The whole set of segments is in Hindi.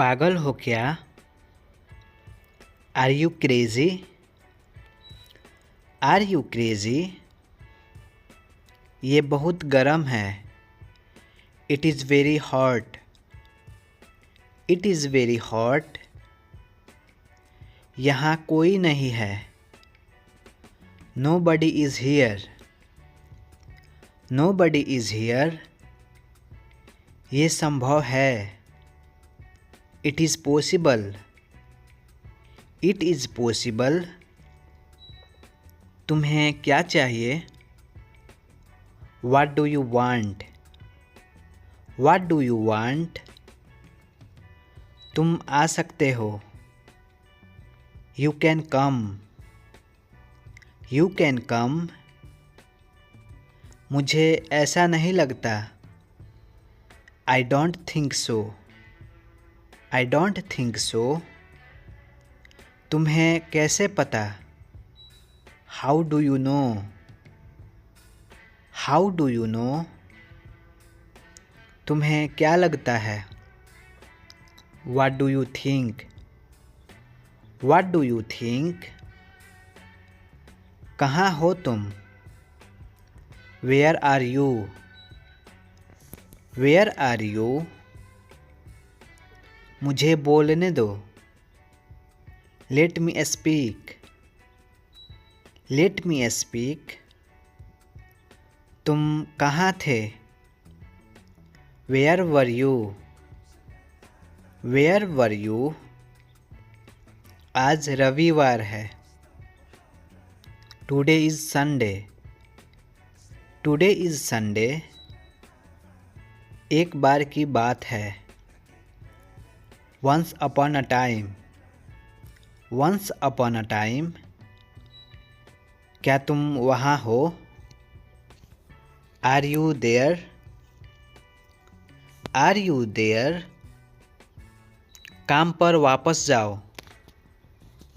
पागल हो क्या? Are you crazy? Are you crazy? ये बहुत गर्म है। It is very hot. It is very hot. यहाँ कोई नहीं है। Nobody is here. Nobody is here. ये संभव है। It is possible. It is possible. तुम्हें क्या चाहिए? What do you want? What do you want? तुम आ सकते हो। You can come. You can come. मुझे ऐसा नहीं लगता। I don't think so. I don't think so. तुम्हें कैसे पता? How do you know? How do you know? तुम्हें क्या लगता है? What do you think? What do you think? कहाँ हो तुम? Where are you? Where are you? मुझे बोलने दो। Let me speak. Let me speak. तुम कहाँ थे? Where were you? Where were you? आज रविवार है। Today is Sunday. Today is Sunday. एक बार की बात है। Once upon a time. Once upon a time. क्या तुम वहाँ हो? Are you there? Are you there? काम पर वापस जाओ।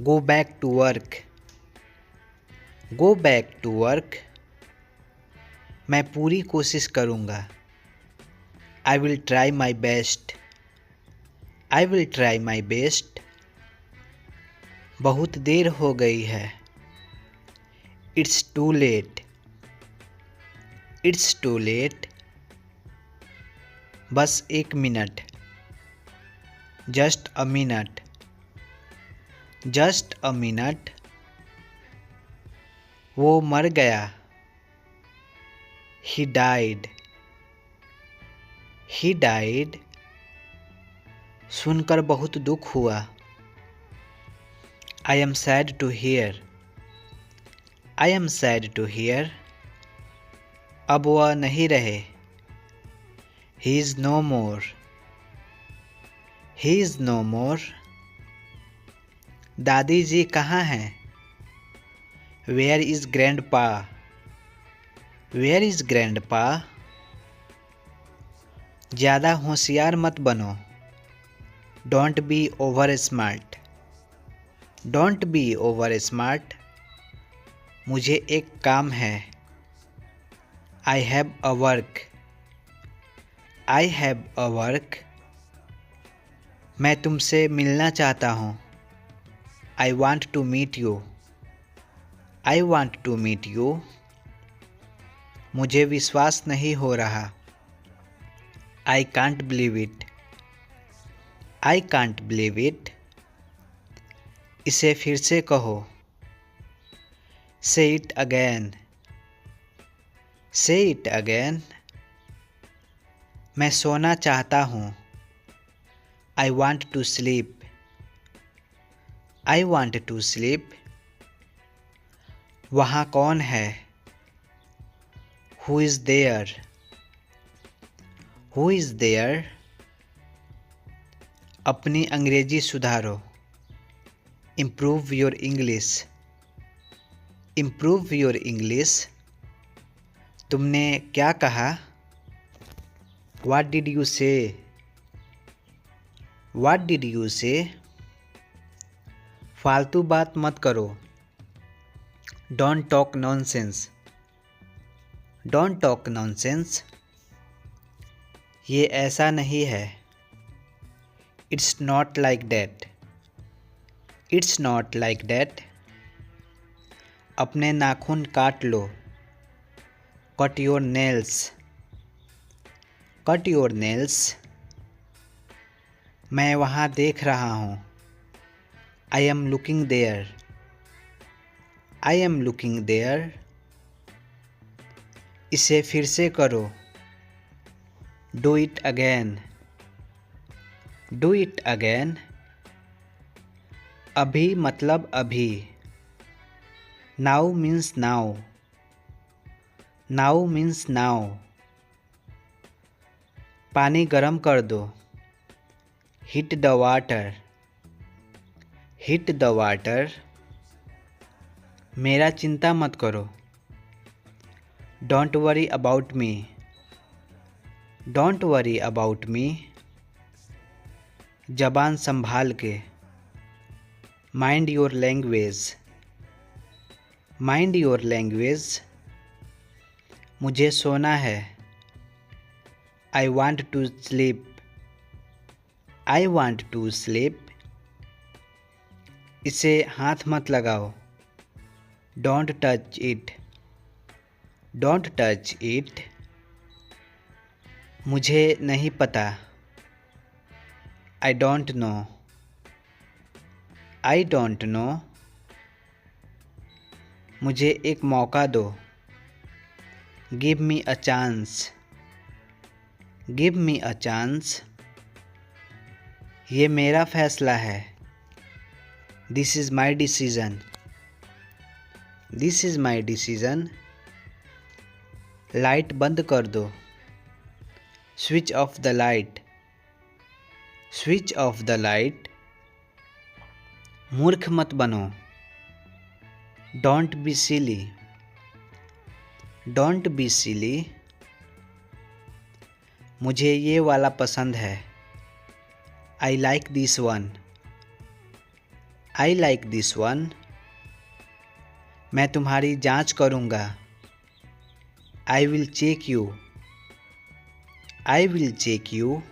Go back to work. Go back to work. मैं पूरी कोशिश करूँगा। I will try my best. I will try my best. बहुत देर हो गई है। It's too late. It's too late. बस एक minute. Just a minute. Just a minute. वो मर गया। He died. He died. सुनकर बहुत दुख हुआ। I am sad to hear. I am sad to hear. अब वह नहीं रहे। He is no more. He is no more. दादी जी कहाँ हैं? Where is grandpa? Where is grandpa? ज़्यादा होशियार मत बनो। Don't be over smart. Don't be over smart. मुझे एक काम है। I have a work. I have a work. मैं तुमसे मिलना चाहता हूँ। I want to meet you. I want to meet you. मुझे विश्वास नहीं हो रहा। I can't believe it. I can't believe it. इसे फिर से कहो। Say it again. Say it again. मैं सोना चाहता हूँ। I want to sleep. I want to sleep. वहाँ कौन है? Who is there? Who is there? अपनी अंग्रेजी सुधारो। Improve your English. Improve your English. तुमने क्या कहा? What did you say? What did you say? फालतू बात मत करो। Don't talk nonsense. Don't talk nonsense. ये ऐसा नहीं है। It's not like that. It's not like that. अपने नाखून काट लो। Cut your nails. Cut your nails. मैं वहाँ देख रहा हूँ। I am looking there. I am looking there. इसे फिर से करो। Do it again. Do it again. अभी मतलब अभी। Now means now. Now means now. पानी गरम कर दो। Heat the water. Heat the water. मेरा चिंता मत करो। Don't worry about me. Don't worry about me. जबान संभाल के। Mind your language. Mind your language. मुझे सोना है। I want to sleep. I want to sleep. इसे हाथ मत लगाओ। Don't touch it. Don't touch it. मुझे नहीं पता। I don't know. I don't know. मुझे एक मौका दो। Give me a chance. Give me a chance. ये मेरा फैसला है। This is my decision. This is my decision. Light बंद कर दो। Switch off the light. Switch off the light. मूर्ख मत बनो। Don't be silly. Don't be silly. मुझे ये वाला पसंद है। I like this one. I like this one. मैं तुम्हारी जांच करूँगा। I will check you. I will check you.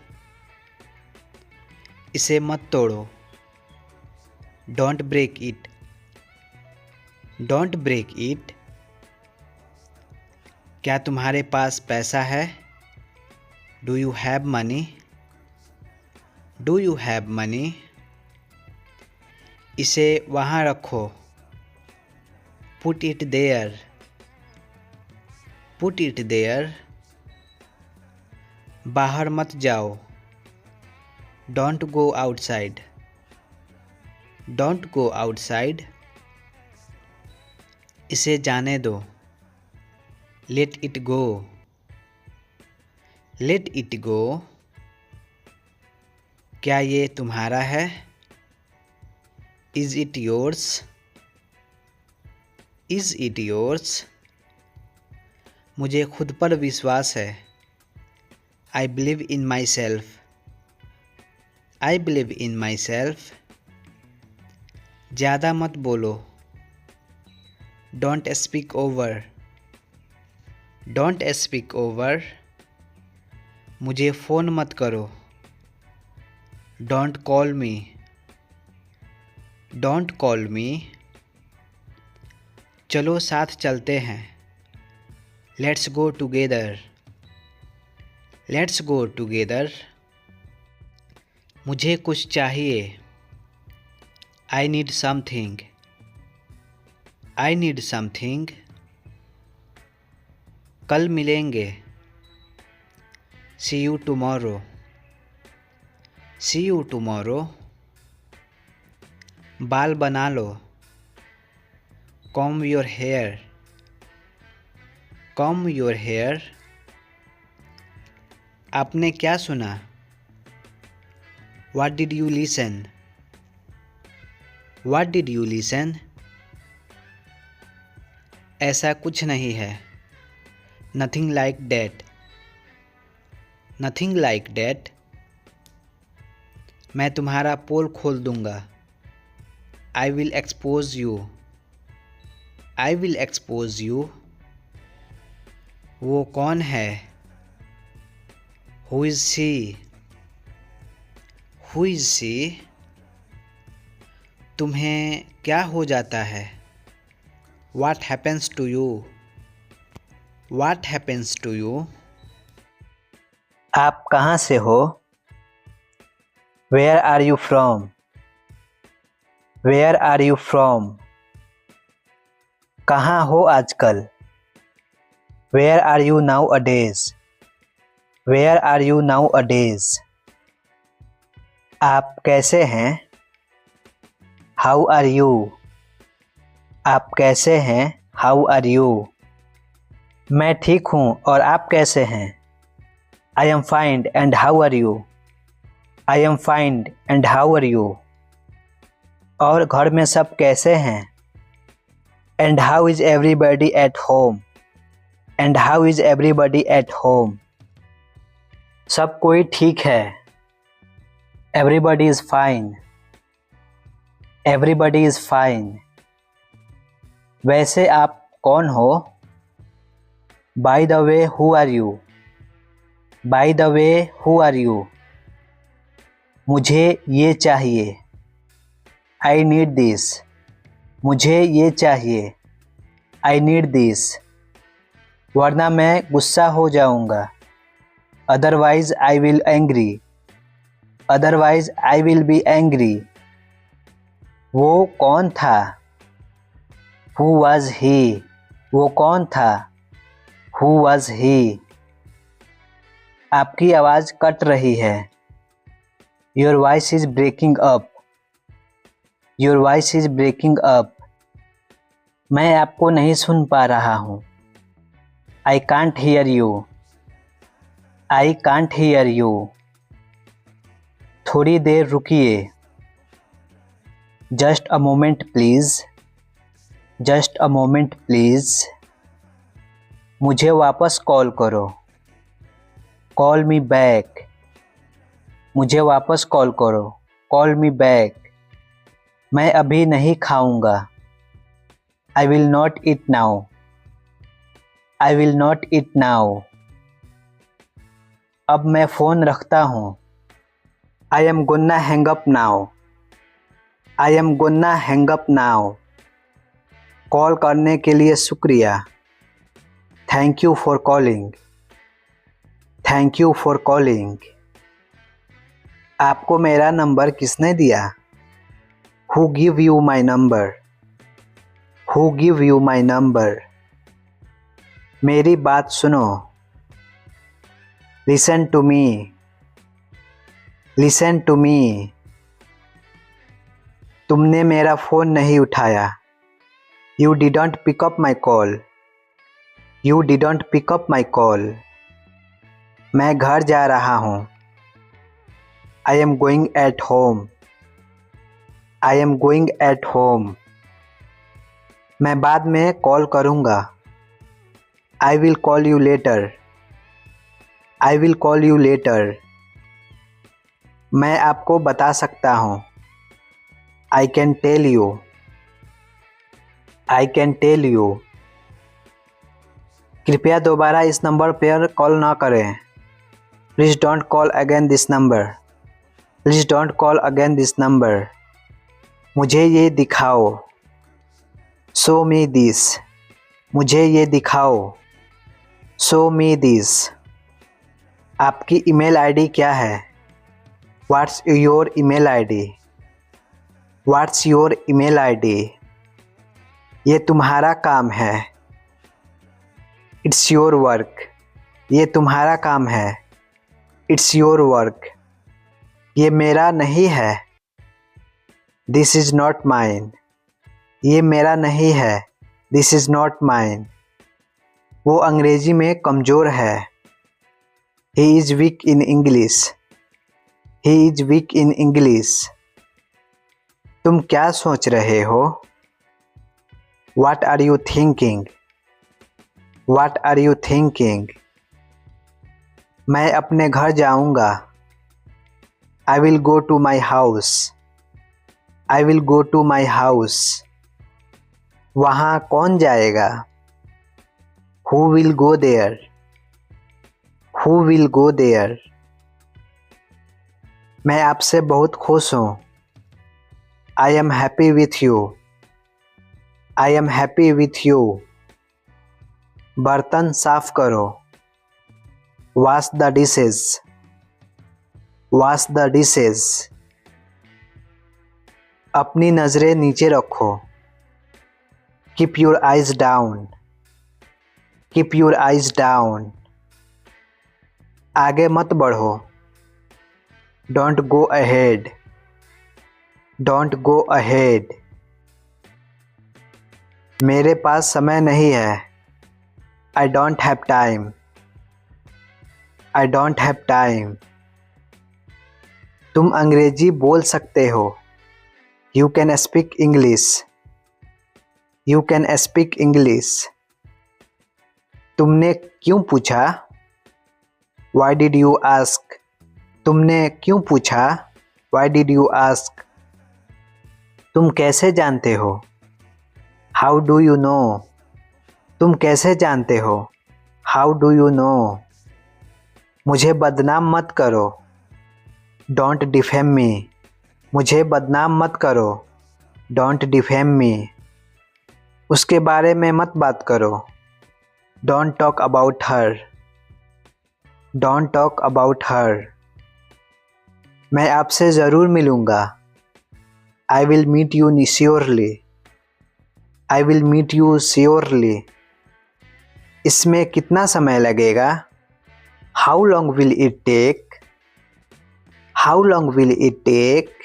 इसे मत तोड़ो। Don't break it. Don't break it. क्या तुम्हारे पास पैसा है? Do you have money? Do you have money? इसे वहाँ रखो। Put it there. Put it there. बाहर मत जाओ। Don't go outside. Don't go outside. इसे जाने दो। Let it go. Let it go. क्या ये तुम्हारा है? Is it yours? Is it yours? मुझे खुद पर विश्वास है। I believe in myself. I believe in myself. ज़्यादा मत बोलो। Don't speak over. Don't speak over. मुझे फ़ोन मत करो। Don't call me. Don't call me. चलो साथ चलते हैं। Let's go together. Let's go together. मुझे कुछ चाहिए। I need something. I need something. कल मिलेंगे। See you tomorrow. See you tomorrow. बाल बना लो। Comb your hair. Comb your hair. आपने क्या सुना? What did you listen? What did you listen? ऐसा कुछ नहीं है। Nothing like that. Nothing like that. मैं तुम्हारा पोल खोल दूंगा। I will expose you. I will expose you. वो कौन है? Who is she? Who is she? तुम्हें क्या हो जाता है? What happens to you? What happens to you? आप कहाँ से हो? Where are you from? Where are you from? कहाँ हो आजकल? Where are you nowadays? Where are you nowadays? आप कैसे हैं? How are you? आप कैसे हैं? How are you? मैं ठीक हूँ और आप कैसे हैं? I am fine and how are you? I am fine and how are you? और घर में सब कैसे हैं? And how is everybody at home? And how is everybody at home? सब कोई ठीक है। Everybody is fine. Everybody is fine. वैसे आप कौन हो? By the way who are you? By the way who are you? मुझे ये चाहिए। I need this. मुझे ये चाहिए। I need this. वरना मैं गुस्सा हो जाऊंगा। Otherwise I will angry. Otherwise I will be angry. वो कौन था? Who was he? वो कौन था? Who was he? आपकी आवाज़ कट रही है। Your voice is breaking up. Your voice is breaking up. मैं आपको नहीं सुन पा रहा हूँ। I can't hear you. I can't hear you. थोड़ी देर रुकिए। Just a moment please. Just a moment please. मुझे वापस कॉल करो। Call me back. मुझे वापस कॉल करो। Call me back. मैं अभी नहीं खाऊंगा। I will not eat now. I will not eat now. अब मैं फ़ोन रखता हूँ। I am gonna hang up now. I am gonna hang up now. Call करने के लिए शुक्रिया। Thank you for calling. Thank you for calling. आपको मेरा नंबर किसने दिया? Who give you my number? Who give you my number? मेरी बात सुनो। Listen to me. Listen to me. तुमने मेरा फ़ोन नहीं उठाया। You didn't pick up my call. You didn't pick up my call. मैं घर जा रहा हूँ। I am going at home. I am going at home. मैं बाद में कॉल करूँगा। I will call you later. I will call you later. मैं आपको बता सकता हूँ। I can tell you. I can tell you. कृपया दोबारा इस नंबर पर कॉल ना करें। Please don't call again this number. Please don't call again this number. मुझे ये दिखाओ। Show me this. मुझे ये दिखाओ। Show me this. आपकी ईमेल आईडी क्या है? What's your email ID? What's your email ID? ये तुम्हारा काम है। It's your work. ये तुम्हारा काम है। It's your work. ये मेरा नहीं है। This is not mine. ये मेरा नहीं है। This is not mine. वो अंग्रेजी में कमज़ोर है। He is week in English. He is week in English. तुम क्या सोच रहे हो? What are you thinking? What are you thinking? मैं अपने घर जाऊंगा। I will go to my house. I will go to my house. वहाँ कौन जाएगा? Who will go there? Who will go there? मैं आपसे बहुत खुश हूँ। I am happy with you. I am happy with you. बर्तन साफ करो। Wash the dishes. Wash the dishes. अपनी नज़रें नीचे रखो। Keep your eyes down. Keep your eyes down. आगे मत बढ़ो। Don't go ahead. Don't go ahead. मेरे पास समय नहीं है। I don't have time. I don't have time. तुम अंग्रेजी बोल सकते हो। You can speak English. You can speak English. तुमने क्यों पूछा? Why did you ask? तुमने क्यों पूछा? Why did you ask? तुम कैसे जानते हो? How do you know? तुम कैसे जानते हो? How do you know? मुझे बदनाम मत करो। Don't defame me. मुझे बदनाम मत करो। Don't defame me. उसके बारे में मत बात करो। Don't talk about her. Don't talk about her. मैं आपसे ज़रूर मिलूँगा। I will meet you surely. I will meet you surely. इसमें कितना समय लगेगा? How long will it take? How long will it take?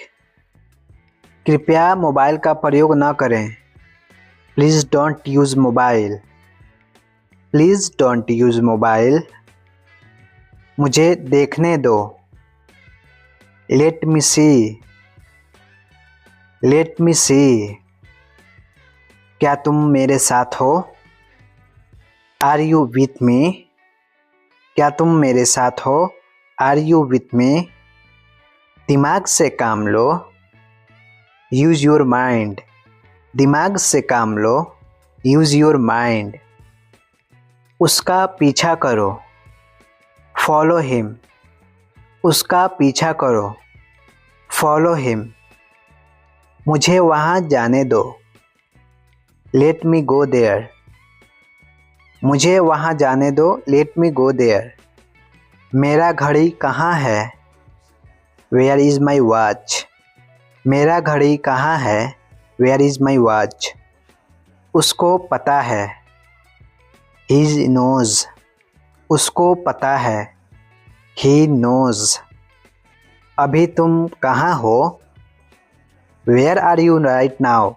कृपया मोबाइल का प्रयोग न करें। Please don't use mobile. Please don't use mobile. मुझे देखने दो। Let me see. Let me see. क्या तुम मेरे साथ हो? Are you with me? क्या तुम मेरे साथ हो? Are you with me? दिमाग से काम लो। Use your mind. दिमाग से काम लो। Use your mind. उसका पीछा करो। Follow him. उसका पीछा करो। Follow him. मुझे वहाँ जाने दो। Let me go there. मुझे वहाँ जाने दो। Let me go there. मेरा घड़ी कहाँ है? Where is my watch? मेरा घड़ी कहाँ है? Where is my watch? उसको पता है। He knows. उसको पता है। He knows. अभी तुम कहाँ हो? Where are you right now?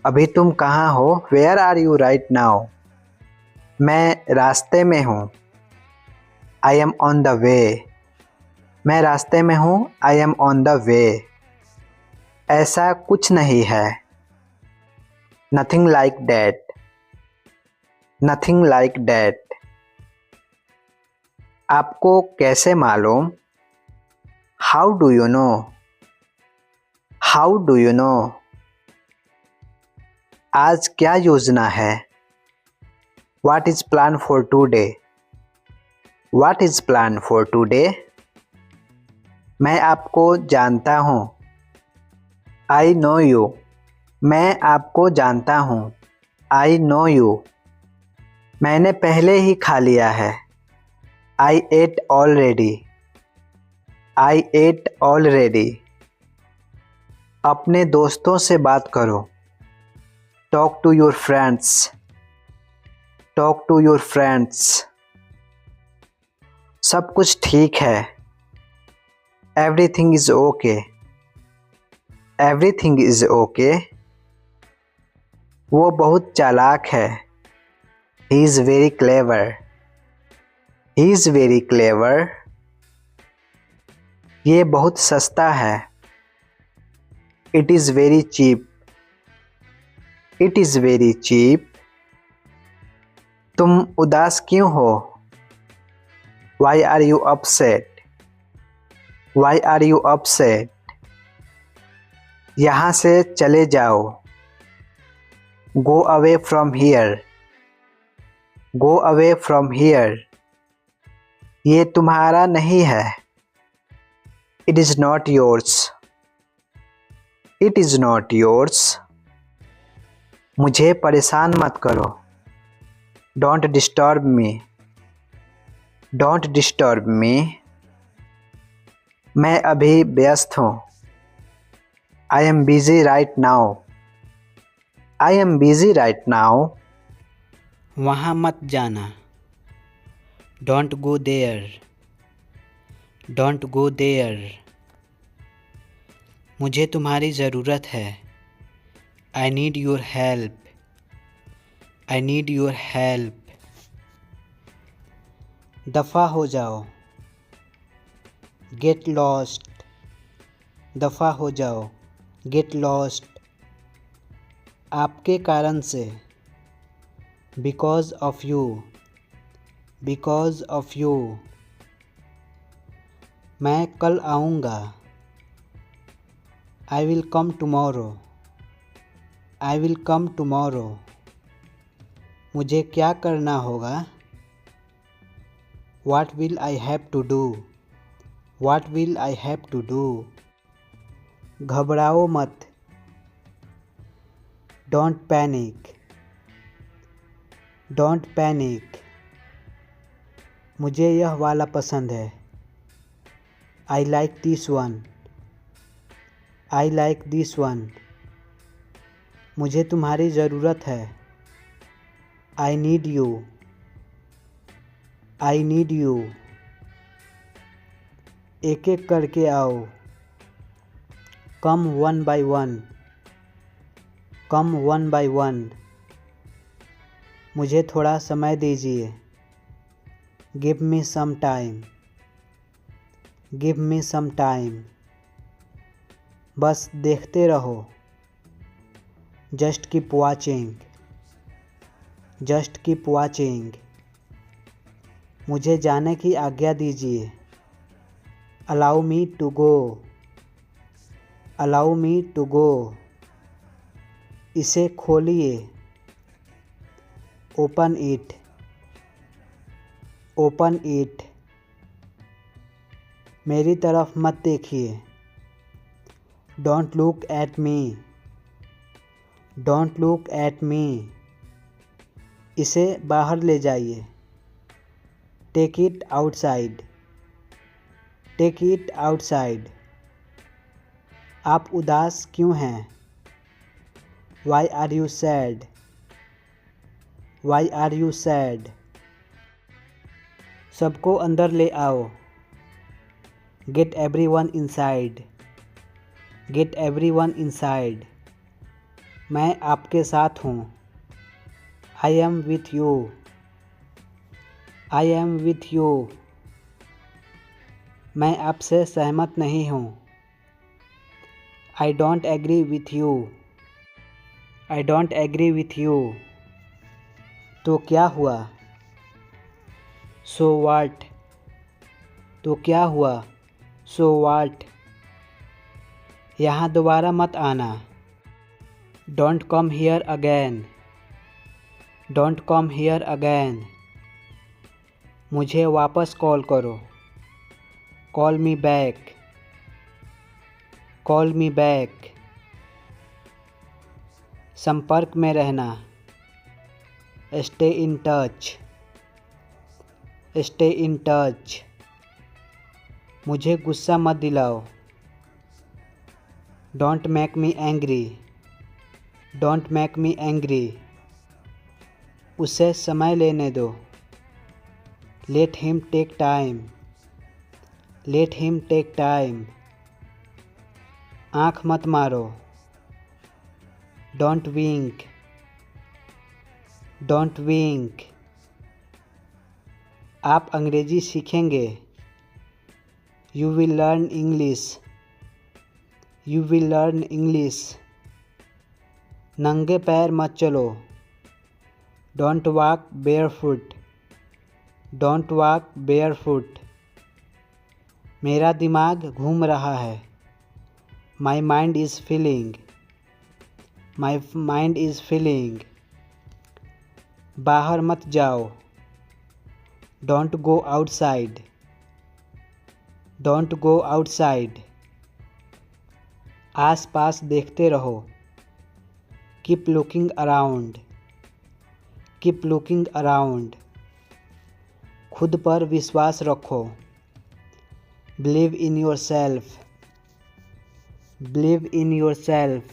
अभी तुम कहाँ हो? Where are you right now? मैं रास्ते में हूँ। I M on the way. मैं रास्ते में हूँ। I M on the way. ऐसा कुछ नहीं है। Nothing like that. Nothing like that. आपको कैसे मालूम? How do you no? How do you no? आज क्या योजना है? What is plan for today? What is plan for today? मैं आपको जानता हूँ। I know you. मैं आपको जानता हूँ। I know you. मैंने पहले ही खा लिया है। I ate already. I ate already. अपने दोस्तों से बात करो। Talk to your friends. Talk to your friends. सब कुछ ठीक है। Everything is okay. Everything is okay. वो बहुत चालाक है। He is very clever. He is very clever. ये बहुत सस्ता है। It is very cheap. It is very cheap. तुम उदास क्यों हो? Why are you upset? Why are you upset? यहाँ से चले जाओ। Go away from here. Go away from here. ये तुम्हारा नहीं है। It is not yours. It is not yours. मुझे परेशान मत करो. Don't disturb me. Don't disturb me. मैं अभी व्यस्त हूँ. I am busy right now. I am busy right now. वहाँ मत जाना. Don't go there. Don't go there. मुझे तुम्हारी ज़रूरत है. I need your help. I need your help. दफ़ा हो जाओ. Get lost. दफ़ा हो जाओ. Get lost. आपके कारण से. Because of you. Because of you. मैं कल आऊँगा. I will come tomorrow. I will come tomorrow. मुझे क्या करना होगा? What will I have to do? What will I have to do? घबराओ मत. Don't panic. Don't panic. मुझे यह वाला पसंद है. I like this one. I like this one. मुझे तुम्हारी ज़रूरत है. I need you. I need you. एक एक करके आओ. Come one by one. Come one by one. मुझे थोड़ा समय दीजिए. Give me some time. Give me some time. बस देखते रहो. Just keep watching. Just keep watching. मुझे जाने की आज्ञा दीजिए. Allow me to go. Allow me to go. इसे खोलिए. Open it. Open it. मेरी तरफ मत देखिए. Don't look at me. Don't look at me. इसे बाहर ले जाइए. Take it outside. Take it outside. आप उदास क्यों हैं? Why are you sad? Why are you sad? सबको अंदर ले आओ. Get everyone inside. Get everyone inside. मैं आपके साथ हूँ. I am with you. I am with you. मैं आपसे सहमत नहीं हूँ. I don't agree with you. I don't agree with you. तो क्या हुआ? So what? तो क्या हुआ? So what? यहाँ दोबारा मत आना. Don't come here again. Don't come here again. मुझे वापस कॉल करो. Call me back. Call me back. संपर्क में रहना. Stay in touch. Stay in touch. मुझे गुस्सा मत दिलाओ. Don't make me angry. Don't make me angry. उसे समय लेने दो. Let him take time. Let him take time. आँख मत मारो. Don't wink. Don't wink. आप अंग्रेजी सीखेंगे. You will learn English. You will learn English. नंगे पैर मत चलो. Don't walk barefoot. Don't walk barefoot. मेरा दिमाग घूम रहा है. My mind is feeling. My mind is feeling. बाहर मत जाओ. Don't go outside. Don't go outside. आस पास देखते रहो। Keep looking around. Keep looking around. खुद पर विश्वास रखो। Believe in yourself. Believe in yourself.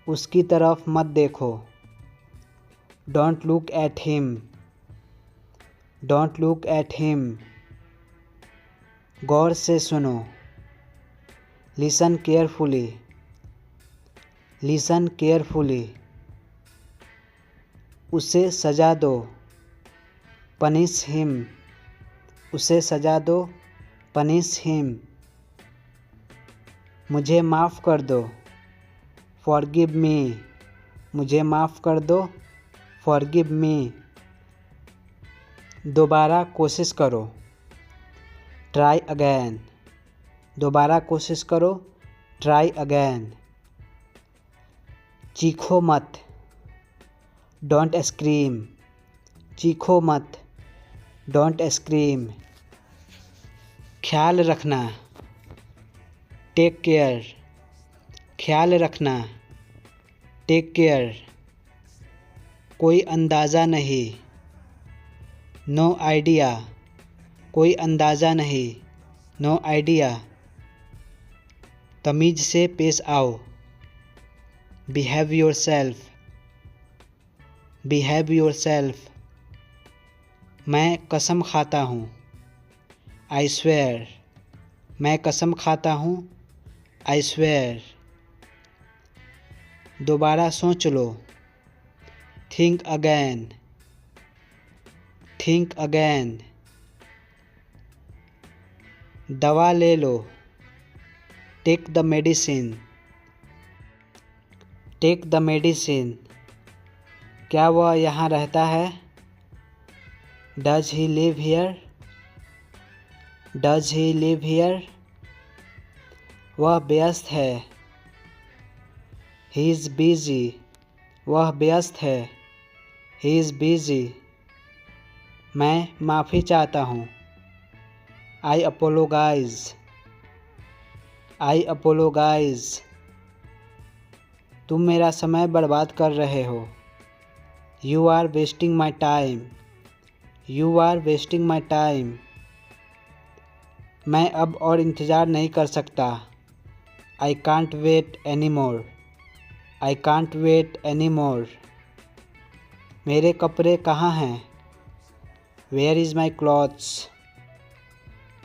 उसकी तरफ मत देखो। Don't look at him. Don't look at him. गौर से सुनो। Listen carefully. Listen carefully. उसे सजा दो। Punish him. उसे सजा दो। Punish him. मुझे माफ़ कर दो। Forgive me. मुझे माफ़ कर दो। Forgive me. दोबारा कोशिश करो। Try again. दोबारा कोशिश करो। Try again. चीखो मत। Don't scream. चीखो मत। Don't scream. ख्याल रखना। Take care. ख्याल रखना। Take care. कोई अंदाज़ा नहीं। No idea. कोई अंदाज़ा नहीं। No idea. तमीज़ से पेश आओ। Behave yourself. Behave yourself. मैं कसम खाता हूँ। I swear. मैं कसम खाता हूँ। I swear. दोबारा सोच लो। Think again. Think again. दवा ले लो। Take the medicine. Take the medicine. क्या वह यहाँ रहता है? Does he live here? Does he live here? वह व्यस्त है। He is busy. वह व्यस्त है। He is busy. मैं माफ़ी चाहता हूँ। आई अपोलोगाइज। आई अपोलोगाइज। तुम मेरा समय बर्बाद कर रहे हो। You are wasting my time. You are wasting my time. मैं अब और इंतज़ार नहीं कर सकता। I can't wait any more. I can't wait any more. मेरे कपड़े कहाँ हैं? Where is my clothes?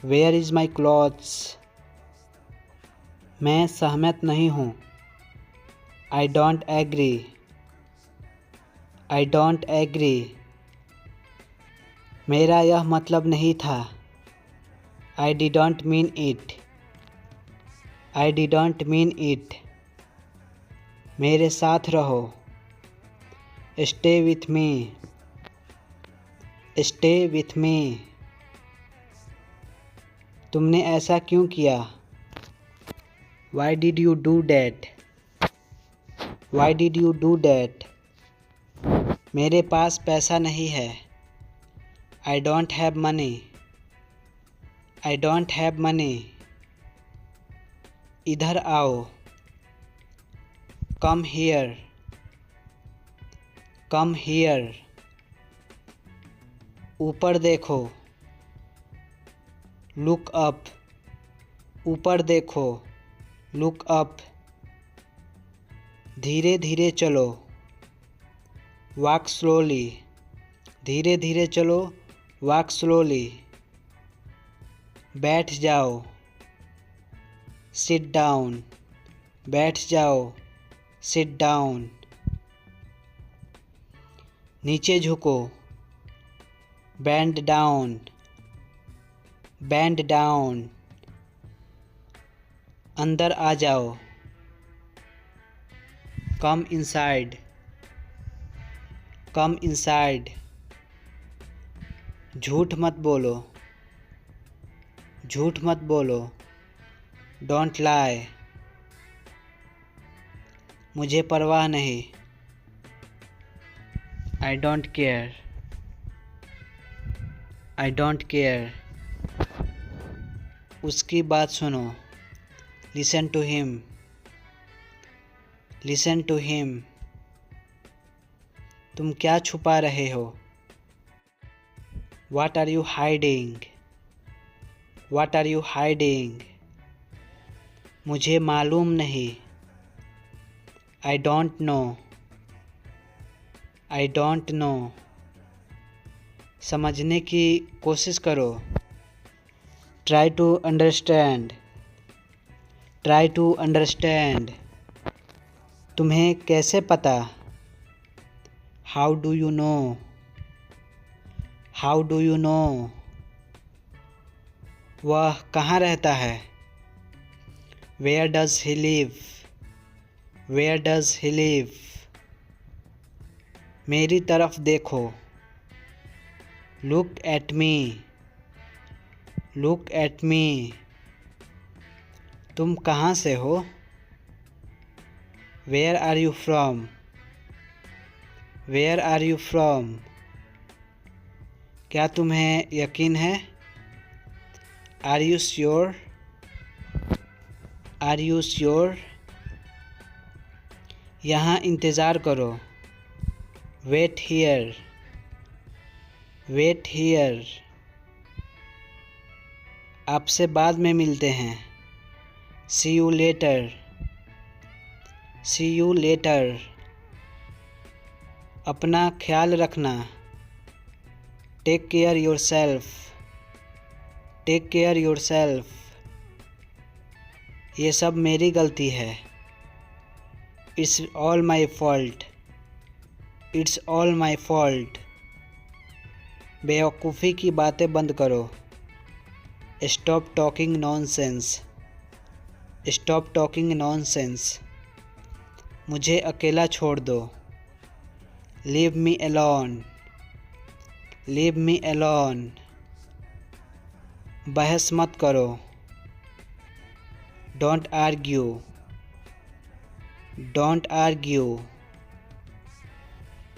Where is my clothes? मैं सहमत नहीं हूँ। I don't agree. I don't agree. मेरा यह मतलब नहीं था। I didn't mean it. I didn't mean it. मेरे साथ रहो। Stay with me. Stay with मी। तुमने ऐसा क्यों किया? Y did you do that? Y did you do that? मेरे पास पैसा नहीं है। I don't have money. I don't have money. इधर आओ। Come here. Come here. ऊपर देखो। Look up. ऊपर देखो। Look up. धीरे धीरे चलो। Walk slowly. धीरे धीरे चलो। Walk slowly. बैठ जाओ। Sit down. बैठ जाओ। Sit down. नीचे झुको। Bend down. Bend down. अंदर आ जाओ। Come inside. Come inside. झूठ मत बोलो। झूठ मत बोलो। Don't lie. मुझे परवाह नहीं। I don't care. I don't care. उसकी बात सुनो। Listen to him. Listen to him. तुम क्या छुपा रहे हो? What are you hiding? What are you hiding? मुझे मालूम नहीं। I don't know. I don't know. समझने की कोशिश करो। Try to understand. Try to understand. तुम्हें कैसे पता? How do you know? How do you know? वह कहाँ रहता है? Where does he live? Where does he live? मेरी तरफ देखो। Look at me. Look at me. तुम कहाँ से हो? Where are you from? Where are you from? क्या तुम्हें यकीन है? Are you sure? Are you sure? यहाँ इंतज़ार करो। Wait here. Wait here. आपसे बाद में मिलते हैं। See you later. See you later. अपना ख्याल रखना। Take care yourself. Take care yourself. ये सब मेरी गलती है। It's all my fault. It's all my fault. बेवकूफ़ी की बातें बंद करो। Stop talking nonsense. Stop talking nonsense. मुझे अकेला छोड़ दो। Leave me alone. Leave me alone. बहस मत करो। Don't argue. Don't argue.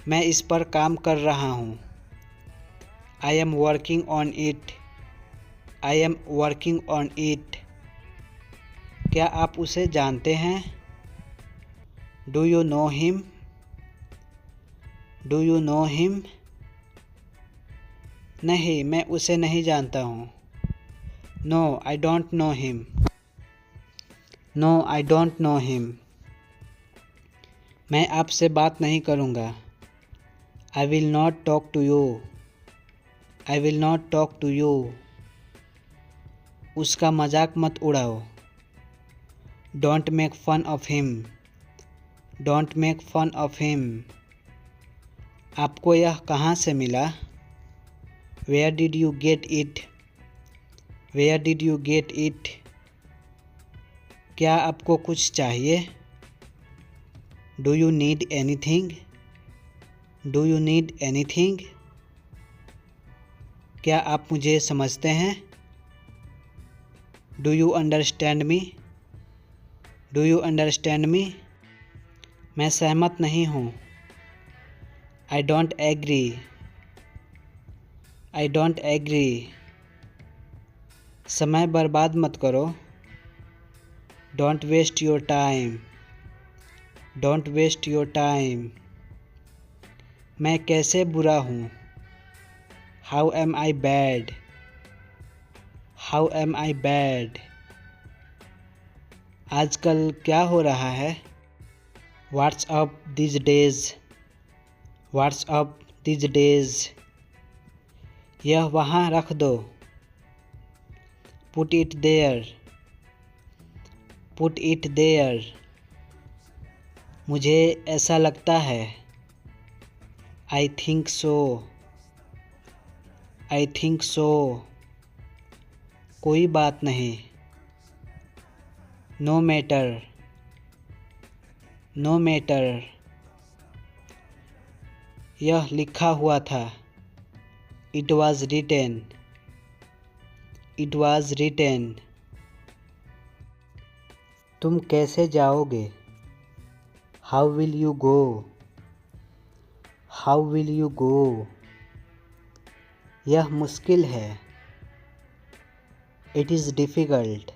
मैं इस पर काम कर रहा हूँ। I am working on it. I am working on it. क्या आप उसे जानते हैं? Do you know him? Do you know him? नहीं, मैं उसे नहीं जानता हूँ। No, I don't know him. No, I don't know him. मैं आपसे बात नहीं करूँगा। I will not talk to you. I will not talk to you. उसका मजाक मत उड़ाओ। Don't make fun of him. Don't make fun of him. आपको यह कहाँ से मिला? Where did you get it? Where did you get it? क्या आपको कुछ चाहिए? Do you need anything? Do you need anything? क्या आप मुझे समझते हैं? Do you understand me? Do you understand me? मैं सहमत नहीं हूँ। I don't agree. I don't agree. समय बर्बाद मत करो। Don't waste your time. Don't waste your time. मैं कैसे बुरा हूँ? How am I bad? How am I bad? आजकल क्या हो रहा है? What's up these days? What's up these days? यह वहाँ रख दो। Put it there. Put it there. मुझे ऐसा लगता है। I think so. I think so. कोई बात नहीं। No matter. No matter. यह लिखा हुआ था। It was written. It was written. तुम कैसे जाओगे? How will you go? How will you go? यह मुश्किल है। It is difficult,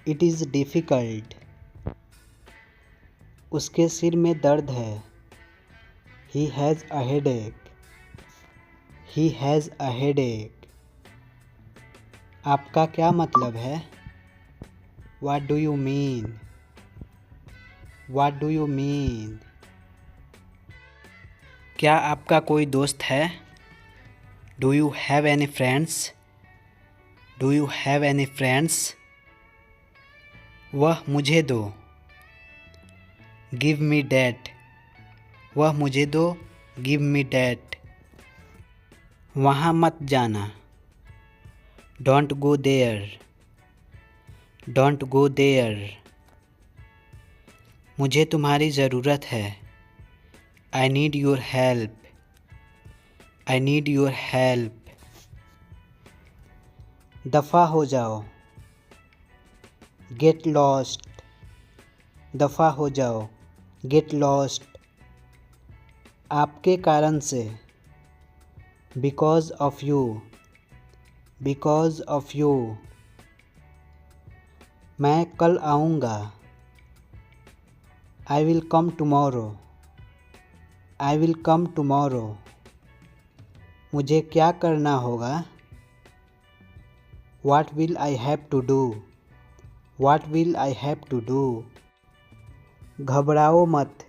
it is difficult. उसके सिर में दर्द है, he has a headache, he has a headache. आपका क्या मतलब है? What do you mean, what do you mean. क्या आपका कोई दोस्त है? Do you have any friends, do you have any friends. वह मुझे दो, गिव मी डैट, वह मुझे दो, गिव मी डैट। वहाँ मत जाना, don't go there, don't go there. मुझे तुम्हारी ज़रूरत है, I need your help, I need your help. दफ़ा हो जाओ, गेट लॉस्ट, दफ़ा हो जाओ, गेट लॉस्ट। आपके कारण से, because of you, because of you. मैं कल आऊँगा, I will come tomorrow, I will come tomorrow. मुझे क्या करना होगा? What will I have to do, what will I have to do. घबराओ मत,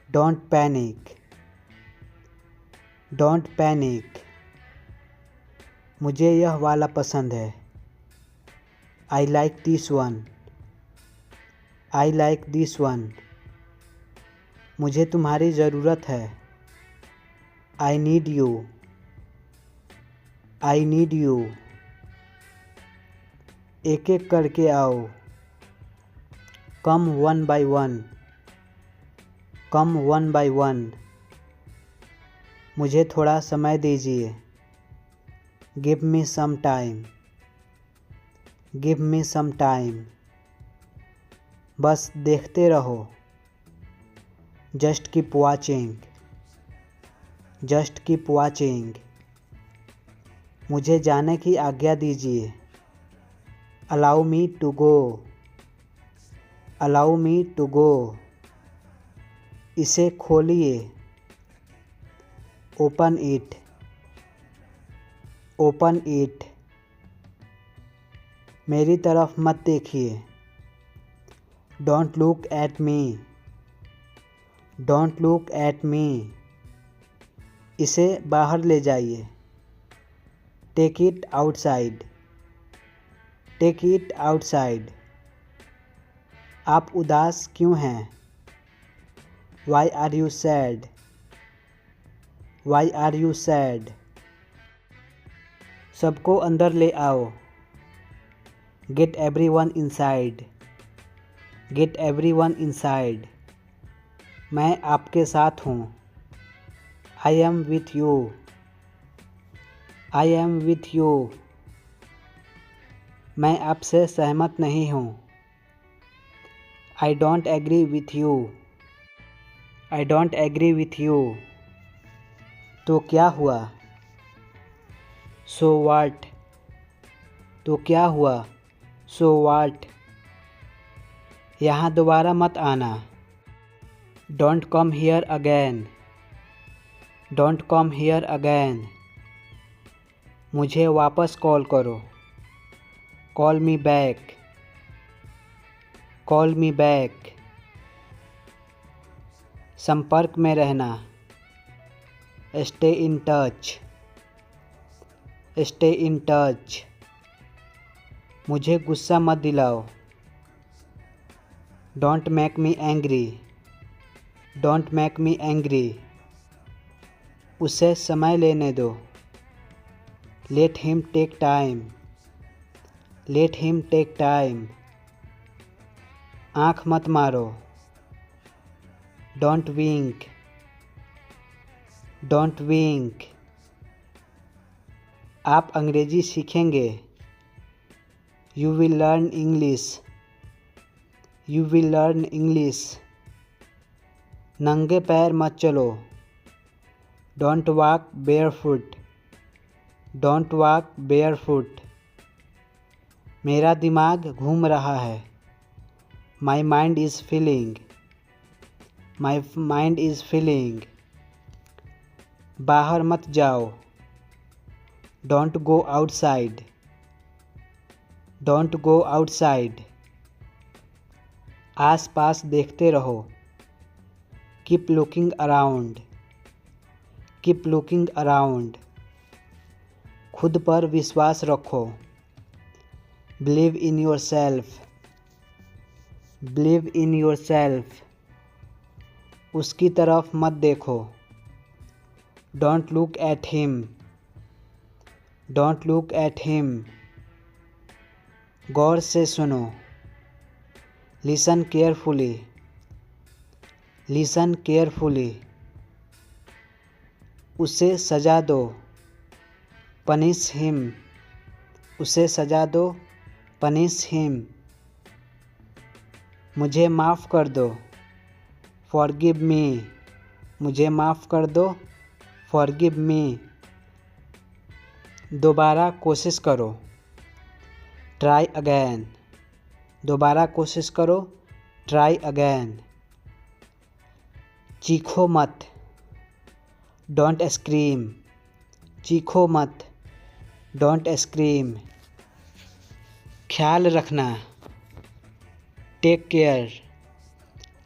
डोंट पैनिक, डोंट पैनिक। मुझे यह वाला पसंद है, I like this one, I like this one. मुझे तुम्हारी ज़रूरत है, I need you, I need you. एक एक करके आओ, come one by one, come one by one. मुझे थोड़ा समय दीजिए, give me some time, give me some time. बस देखते रहो, just keep watching, just keep watching. मुझे जाने की आज्ञा दीजिए, allow me to go, allow me to go. इसे खोलिए, ओपन इट, ओपन इट। मेरी तरफ मत देखिए, don't look at me, don't look at me. इसे बाहर ले जाइए, take it outside, take it outside. आप उदास क्यों हैं? Why are you sad, why are you sad. सबको अंदर ले आओ, get everyone inside, get everyone inside. मैं आपके साथ हूँ, I am with you, I am with you. मैं आपसे सहमत नहीं हूँ, I don't agree with you, I don't agree with you. तो क्या हुआ? सो व्हाट, तो क्या हुआ? So what. यहाँ दोबारा मत आना, don't come here again, don't come here again. मुझे वापस कॉल करो, call me back, call me back. संपर्क में रहना, stay in touch, stay in touch. मुझे गुस्सा मत दिलाओ, don't make me angry, don't make me angry. उसे समय लेने दो, let him take time, let him take time. आँख मत मारो, डोंट विंक, डोंट विंक। आप अंग्रेजी सीखेंगे, you will learn English, you will learn English. नंगे पैर मत चलो, don't walk barefoot, don't walk barefoot. मेरा दिमाग घूम रहा है। My mind is feeling. My mind is feeling. बाहर मत जाओ। Don't go outside. Don't go outside. आस पास देखते रहो। Keep looking around. Keep looking around. खुद पर विश्वास रखो। Believe in yourself. Believe in yourself. उसकी तरफ मत देखो। Don't look at him. Don't look at him. गौर से सुनो। Listen carefully. Listen carefully. उसे सजा दो। Punish him. उसे सजा दो। Punish him. मुझे माफ़ कर दो। Forgive me. मुझे माफ़ कर दो। Forgive me. दोबारा कोशिश करो। Try again. दोबारा कोशिश करो। Try again. चीखो मत। Don't scream. चीखो मत। Don't scream. ख्याल रखना। Take care.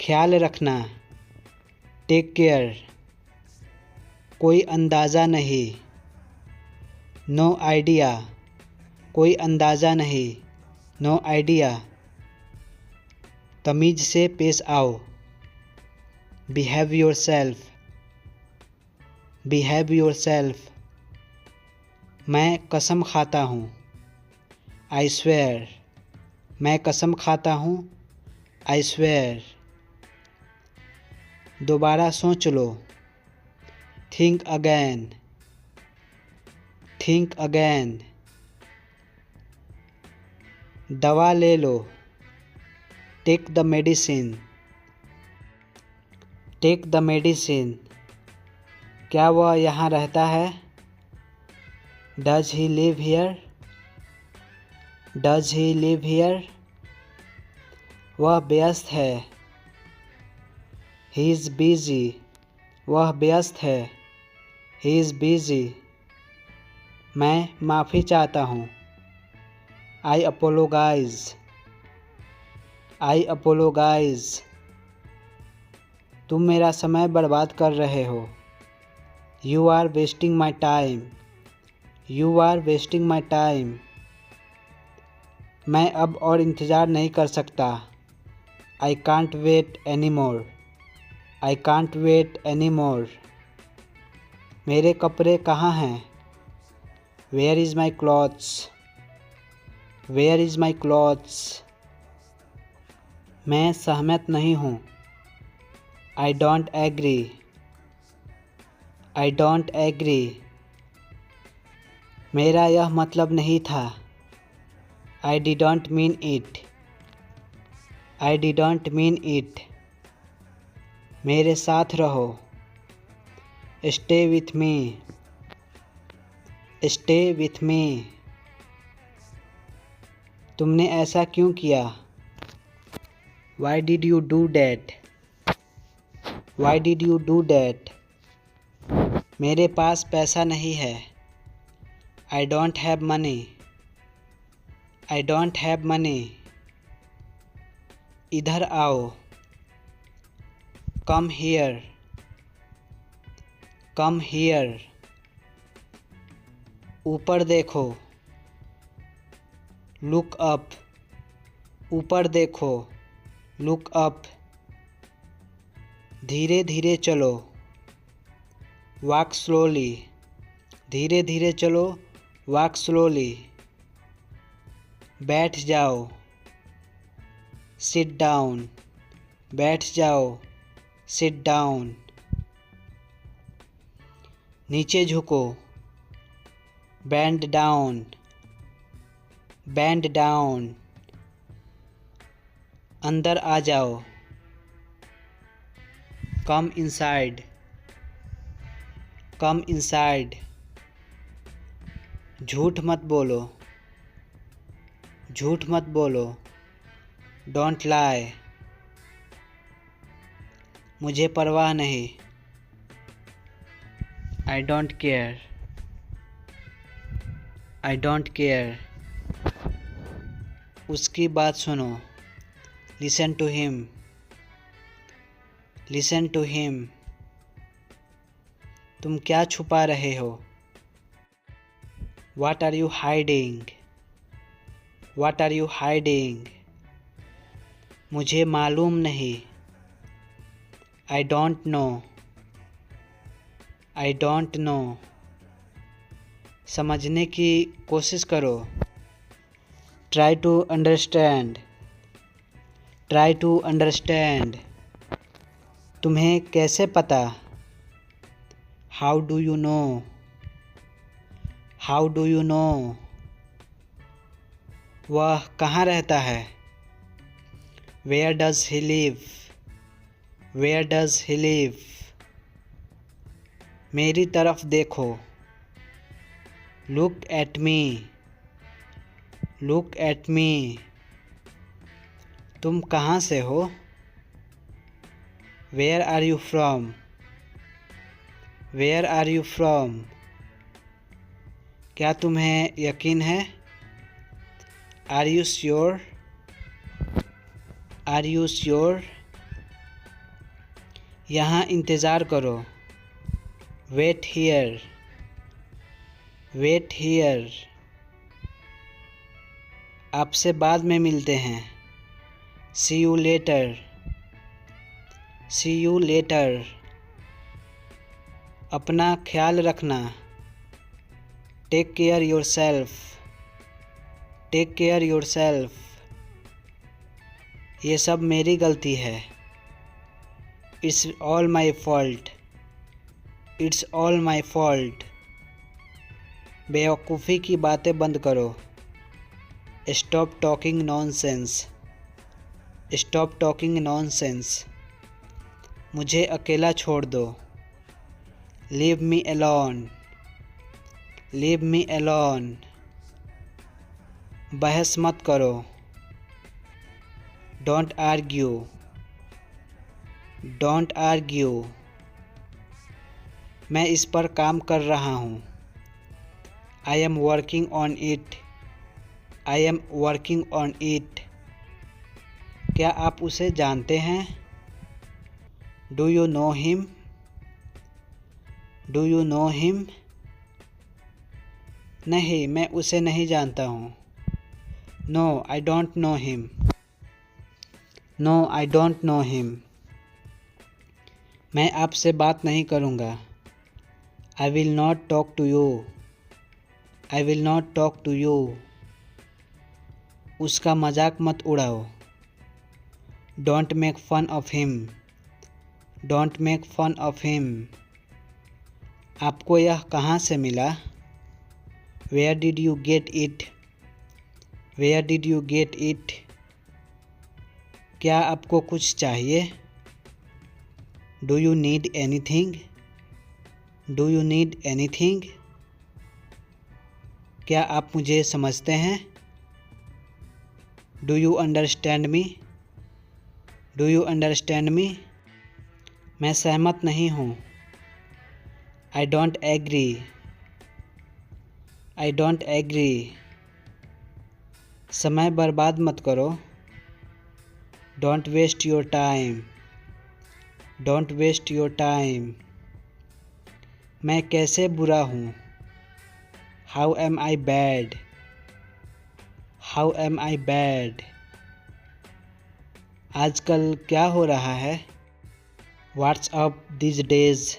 ख्याल रखना। Take care. कोई अंदाज़ा नहीं। No idea. कोई अंदाज़ा नहीं। No idea. तमीज़ से पेश आओ। Behave yourself. Behave yourself. मैं कसम खाता हूँ। I swear. मैं कसम खाता हूँ। I swear. दोबारा सोच लो। Think again. Think again. दवा ले लो। Take the medicine. Take the medicine. क्या वह यहाँ रहता है? Does he live here? Does he live here? वह व्यस्त है। He is busy. वह व्यस्त है। He is busy. मैं माफ़ी चाहता हूँ। आई अपोलोगाइज। आई अपोलोगाइज। तुम मेरा समय बर्बाद कर रहे हो। You are wasting my time. You are wasting my time. मैं अब और इंतज़ार नहीं कर सकता। I can't wait any more. I can't wait any more. मेरे कपड़े कहाँ हैं? Where is my clothes? Where is my clothes? मैं सहमत नहीं हूँ। I don't agree. I don't agree. मेरा यह मतलब नहीं था। I didn't mean it. I didn't mean it. मेरे साथ रहो। Stay with me. Stay with मी। तुमने ऐसा क्यों किया? Y did you do that? Y did you do that? मेरे पास पैसा नहीं है। I don't have money. I don't have money. इधर आओ। Come here. Come here. ऊपर देखो। Look up. ऊपर देखो। Look up. धीरे धीरे चलो। Walk slowly. धीरे धीरे चलो। Walk slowly. बैठ जाओ। Sit down. बैठ जाओ। Sit down. नीचे झुको। Bend down. Bend down. अंदर आ जाओ। Come inside. Come inside. झूठ मत बोलो, झूठ मत बोलो। Don't lie. मुझे परवाह नहीं। I don't care, I don't care. उसकी बात सुनो, listen to him, listen to him. तुम क्या छुपा रहे हो? What are you hiding? What are you hiding? मुझे मालूम नहीं। I don't know, I don't know। समझने की कोशिश करो। Try to understand, try to understand। तुम्हें कैसे पता? How do you know? How do you know? वह कहाँ रहता है? Where does he live? Where does he live? मेरी तरफ देखो। Look at me, look at me। तुम कहाँ से हो? Where are you from? Where are you from? क्या तुम्हें यकीन है? Are you sure? Are you sure? यहाँ इंतज़ार करो। Wait here, wait here। आपसे बाद में मिलते हैं। See you later, see you later। अपना ख्याल रखना। Take care yourself, take care yourself। ये सब मेरी गलती है। It's all my fault, it's all my fault। बेवकूफ़ी की बातें बंद करो। Stop talking nonsense, stop talking nonsense। मुझे अकेला छोड़ दो। Leave me alone, leave me alone। बहस मत करो। Don't argue, don't argue। मैं इस पर काम कर रहा हूँ। I am working on it, I am working on it। क्या आप उसे जानते हैं? Do you know him? Do you know him? नहीं, मैं उसे नहीं जानता हूँ। No, I don't know him, no, I don't know him। मैं आपसे बात नहीं करूँगा। I will not talk to you, I will not talk to you। उसका मजाक मत उड़ाओ। Don't make fun of him, don't make fun of him। आपको यह कहाँ से मिला? Where did you get it? Where did you get it? क्या आपको कुछ चाहिए? Do you need anything? Do you need anything? क्या आप मुझे समझते हैं? Do you understand me? Do you understand me? मैं सहमत नहीं हूँ। I don't agree, I don't agree। समय बर्बाद मत करो। Don't waste your time, don't waste your time। मैं कैसे बुरा हूँ? How am I bad? How am I bad? आजकल क्या हो रहा है? What's up these days?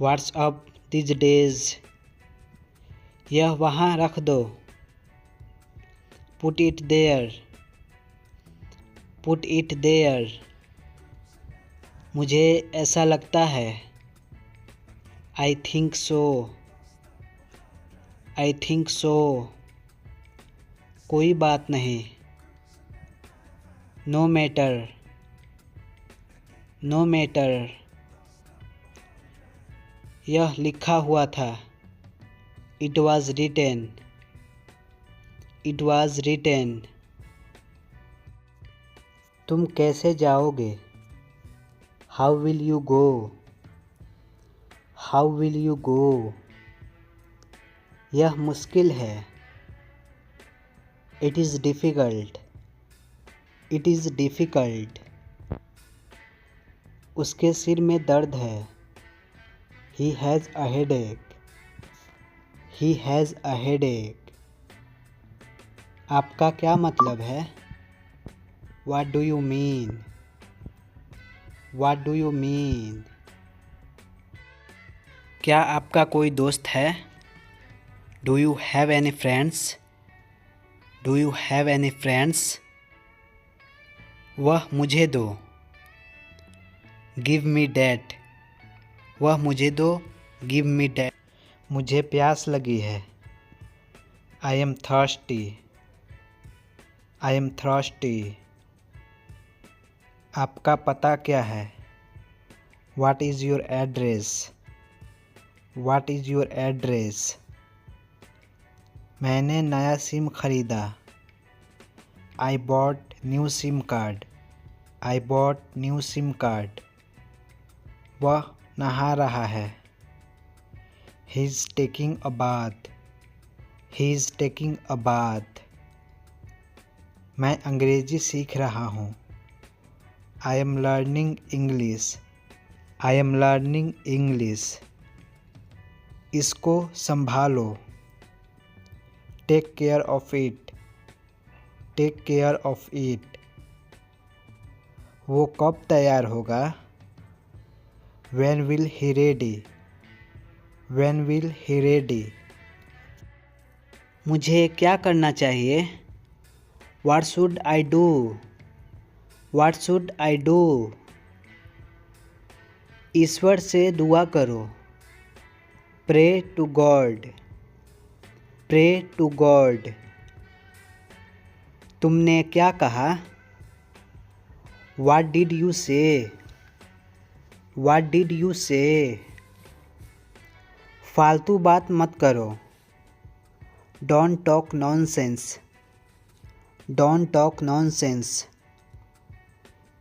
What's up these days? यह वहाँ रख दो। Put it there, put it there। मुझे ऐसा लगता है। I think so, I think so। कोई बात नहीं। No matter, no matter। यह लिखा हुआ था। It was written. It was written. तुम कैसे जाओगे? How will you go? How will you go? यह मुश्किल है. It is difficult. It is difficult. उसके सिर में दर्द है. He has a headache. He has a headache. आपका क्या मतलब है? What do you mean? What do you mean? क्या आपका कोई दोस्त है? Do you have any friends? Do you have any friends? वह मुझे दो. Give me that. वह मुझे दो. Give me that. मुझे प्यास लगी है. I am thirsty. I am thirsty. आपका पता क्या है? What is your address? What is your address? मैंने नया सिम खरीदा. I bought new SIM card. I bought new SIM card. वह नहा रहा है. He is taking a bath. He is taking a bath. मैं अंग्रेजी सीख रहा हूँ. I am learning English. I am learning English. इसको संभालो. Take care of it. Take care of it. वो कब तैयार होगा? When will he ready? When will he ready? मुझे क्या करना चाहिए? What should I do? What should I do? ईश्वर से दुआ करो. Pray to God. Pray to God. तुमने क्या कहा? What did you say? What did you say? फालतू बात मत करो. Don't talk nonsense. Don't talk nonsense.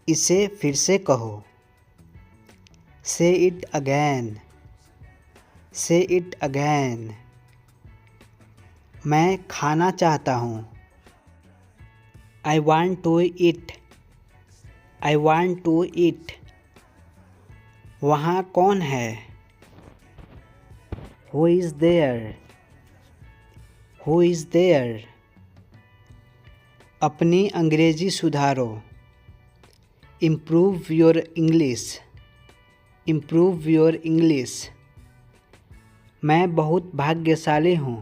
इसे फिर से कहो. Say it again. Say it again. मैं खाना चाहता हूँ. I want to eat. I want to eat. वहाँ कौन है? Who is there? Who is there? अपनी अंग्रेजी सुधारो. Improve your English. Improve your English. मैं बहुत भाग्यशाली हूँ.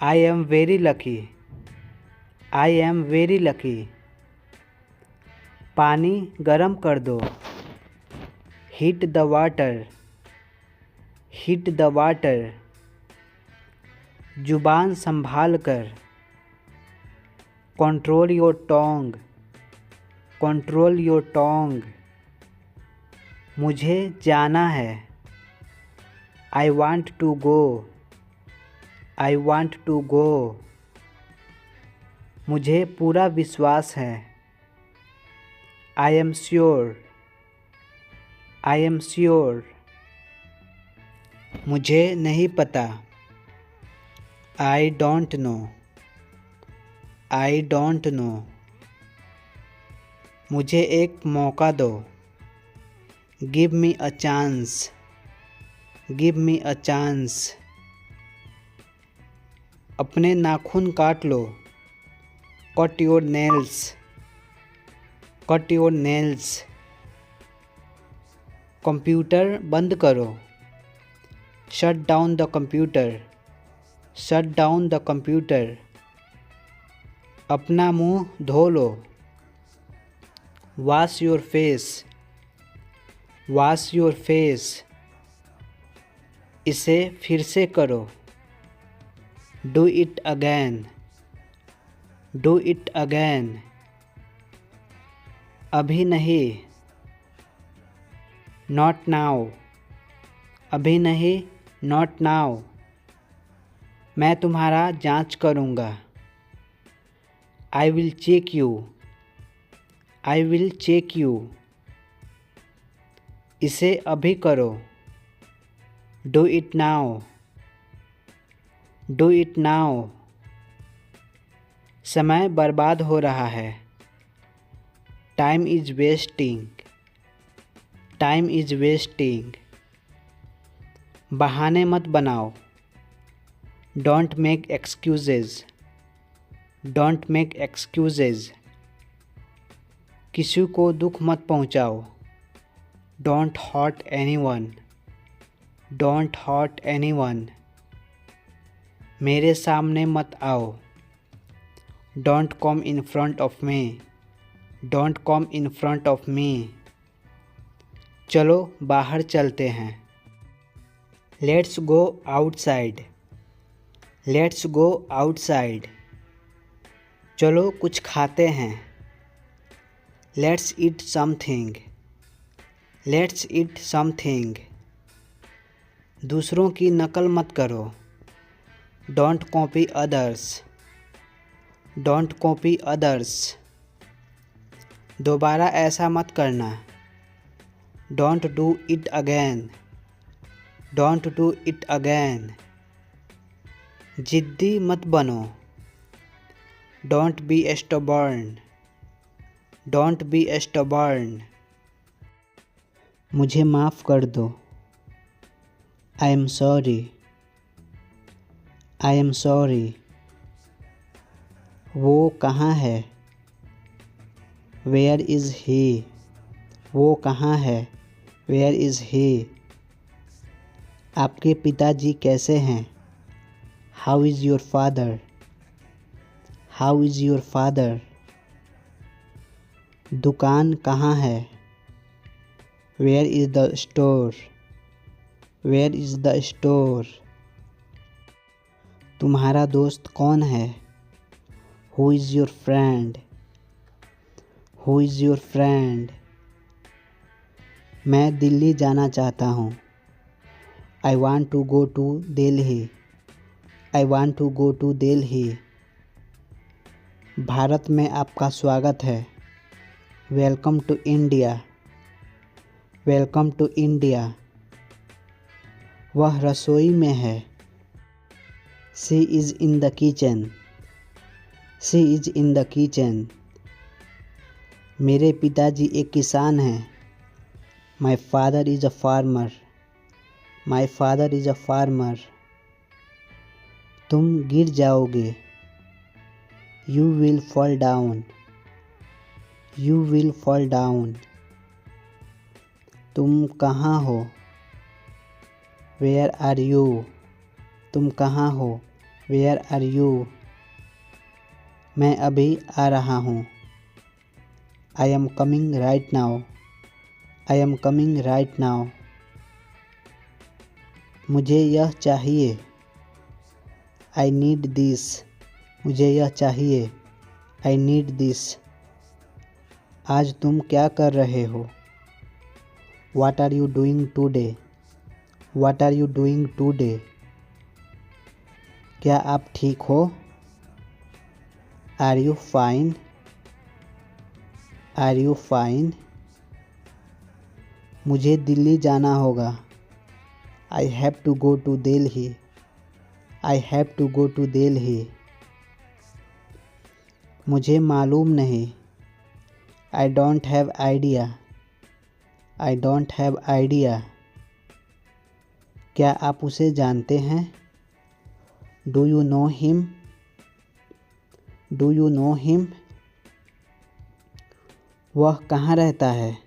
I am very lucky. I am very lucky. पानी गरम कर दो. Heat the water. Heat the water. जुबान संभाल कर. Control your tongue. Control your tongue. मुझे जाना है. I want to go. I want to go. मुझे पूरा विश्वास है. I am sure. I am sure. मुझे नहीं पता. I don't know. I don't know. मुझे एक मौका दो. Give me a chance. Give me a chance. अपने नाखून काट लो. Cut your nails. Cut your nails. Computer बंद करो. Shut down the computer. Shut down the computer. अपना मुंह धो लो. Wash your face. Wash your face. इसे फिर से करो. Do it again. Do it again. अभी नहीं. Not now. अभी नहीं. Not now. मैं तुम्हारा जांच करूँगा। I will check you. I will check you. इसे अभी करो। Do it now. Do it now. समय बर्बाद हो रहा है। Time is wasting. Time is wasting. बहाने मत बनाओ। Don't make excuses. Don't make excuses. किसी को दुख मत पहुंचाओ। Don't hurt anyone. Don't hurt anyone. मेरे सामने मत आओ। Don't come in front of me. Don't come in front of me. चलो बाहर चलते हैं। Let's go outside. Let's go outside. चलो कुछ खाते हैं। Let's eat something. Let's eat something. दूसरों की नकल मत करो। Don't copy others. Don't copy others. दोबारा ऐसा मत करना। Don't do it again. Don't do it again. जिद्दी मत बनो। Don't be stubborn. Don't be stubborn. मुझे माफ़ कर दो। I am sorry. I am sorry. वो कहाँ है? वेयर इज़ ही? वो कहाँ है? Where is he? आपके पिताजी कैसे हैं? How is your father? How is your father? दुकान कहाँ है? Where is the store? Where is the store? तुम्हारा दोस्त कौन है? Who is your friend? Who is your friend? मैं दिल्ली जाना चाहता हूँ। I want to go to Delhi. I want to go to Delhi. Bharat में आपका स्वागत है। Welcome to India. Welcome to India. वह रसोई में है। She is in the kitchen. She is in the kitchen. मेरे पिताजी एक किसान हैं। My father is a farmer. My father is a farmer. तुम गिर जाओगे। You will fall down. You will fall down. तुम कहाँ हो? Where are you? तुम कहाँ हो? Where are you? मैं अभी आ रहा हूँ। I am coming right now. I am coming right now. मुझे यह चाहिए। I need this. मुझे यह चाहिए। I need this. आज तुम क्या कर रहे हो? What are you doing today? What are you doing today? क्या आप ठीक हो? Are you fine? Are you fine? मुझे दिल्ली जाना होगा। I have to go to Delhi. I have to go to Delhi. मुझे मालूम नहीं। I don't have idea. I don't have idea. क्या आप उसे जानते हैं? Do you know him? Do you know him? वह कहाँ रहता है?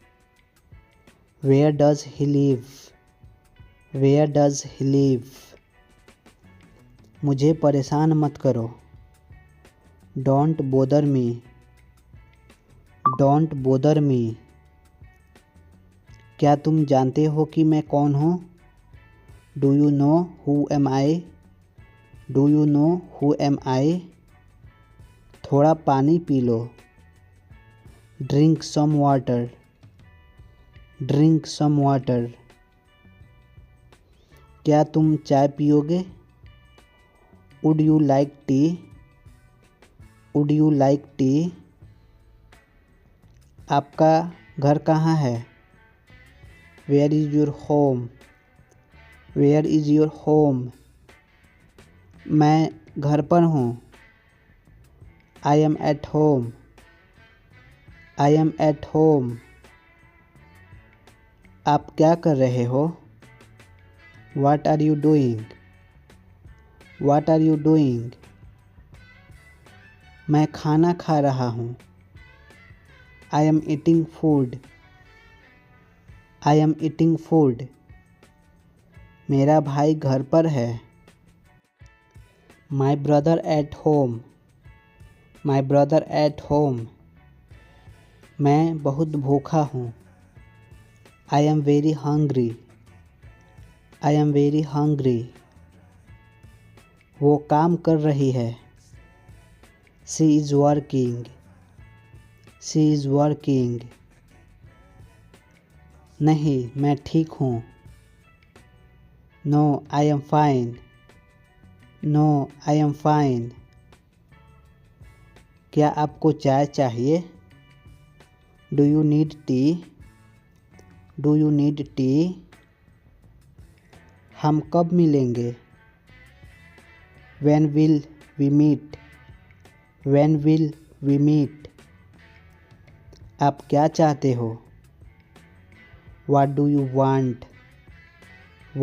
Where does he live? Where does he live? मुझे परेशान मत करो। Don't bother me. Don't bother me. क्या तुम जानते हो कि मैं कौन हूँ? Do you know who am I? Do you know who am I? थोड़ा पानी P low. Drink some water. Drink some water. क्या तुम चाय पियोगे? Would you like tea? Would you like tea? आपका घर कहाँ है? Where is your home? Where is your home? मैं घर पर हूँ। I am at home. I am at home. आप क्या कर रहे हो? What are you doing? What are you doing? मैं खाना खा रहा हूँ। I am eating food. I am eating food. मेरा भाई घर पर है। My brother at home. My brother at home. मैं बहुत भूखा हूँ। I am very hungry. I am very hungry. वो काम कर रही है। She is working. She is working. नहीं, मैं ठीक हूँ। No, I am fine. No, I am fine. क्या आपको चाय चाहिए? Do you need tea? Do you need tea? हम कब मिलेंगे? When will we meet? When will we meet? आप क्या चाहते हो? What do you want?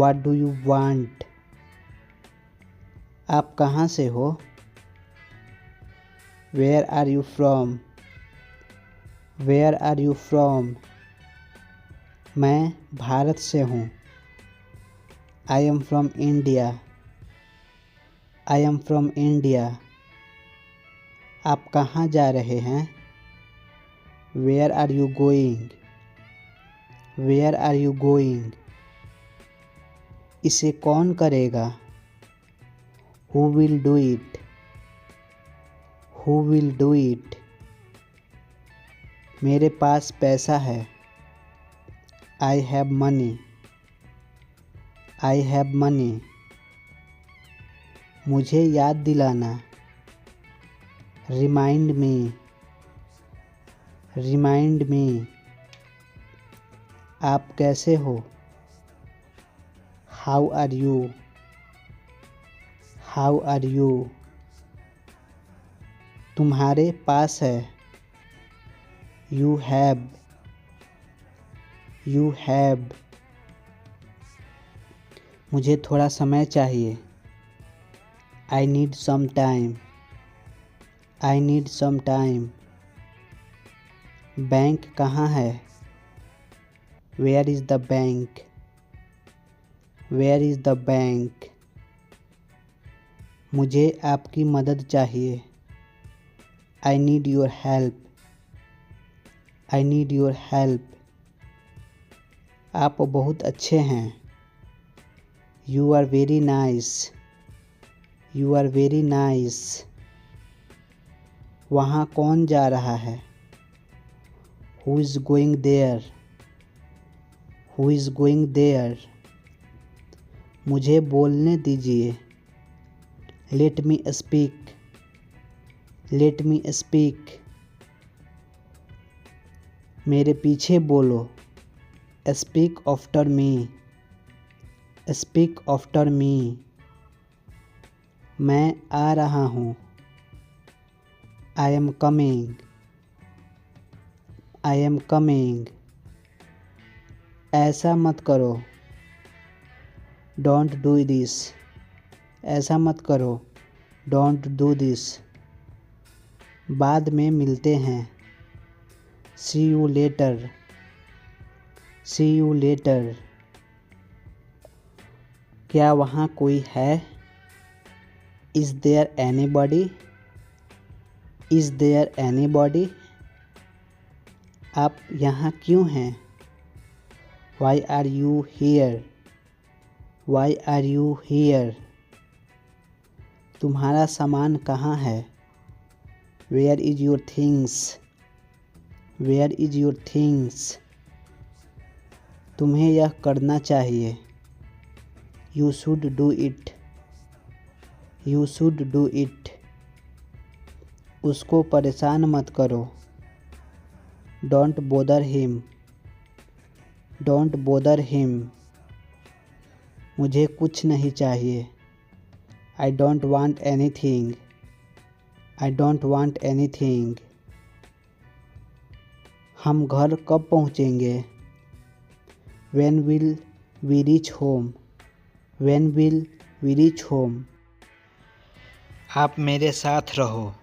What do you want? आप कहाँ से हो? Where are you from? Where are you from? मैं भारत से हूँ। I am from India. I am from India. आप कहाँ जा रहे हैं? Where are you going? Where are you going? इसे कौन करेगा? Who will do it? Who will do it? मेरे पास पैसा है। I have money. I have money. मुझे याद दिलाना। Remind me. Remind me. आप कैसे हो? How are you? How are you? तुम्हारे पास है। You have. You have. मुझे थोड़ा समय चाहिए। I need some time. I need some time. Bank कहाँ है? Where is the bank? Where is the bank? मुझे आपकी मदद चाहिए। I need your help. I need your help. आप बहुत अच्छे हैं। You are very nice. You are very nice. वहाँ कौन जा रहा है? Who is going there? Who is going there? मुझे बोलने दीजिए। Let me speak. Let me speak. मेरे पीछे बोलो। Speak after me. Speak after me. मैं आ रहा हूँ। I am coming. I am coming. ऐसा मत करो। Don't do this. ऐसा मत करो। Don't do this. बाद में मिलते हैं। See you later. See you later. क्या वहाँ कोई है? Is there anybody? Is there anybody? आप यहाँ क्यों हैं? Why are you here? Why are you here? तुम्हारा सामान कहाँ है? Where is your things? Where is your things? तुम्हें यह करना चाहिए। You should do it. You should do it. उसको परेशान मत करो। Don't bother him. Don't bother him. मुझे कुछ नहीं चाहिए। I don't want anything. I don't want anything. हम घर कब पहुँचेंगे? When will we reach home. When will we reach home. आप मेरे साथ रहो।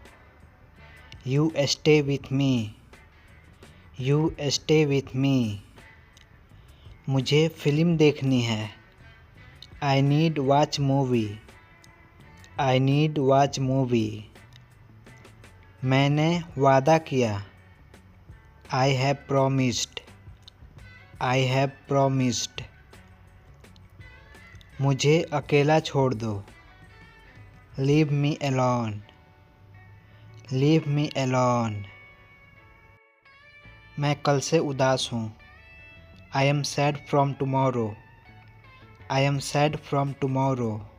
You stay with me. You stay with me. मुझे फिल्म देखनी है। I need watch movie. I need watch movie. मैंने वादा किया। I have promised. I have promised. मुझे अकेला छोड़ दो। Leave me alone. Leave me alone. मैं कल से उदास हूँ। I am sad from tomorrow. I am sad from tomorrow.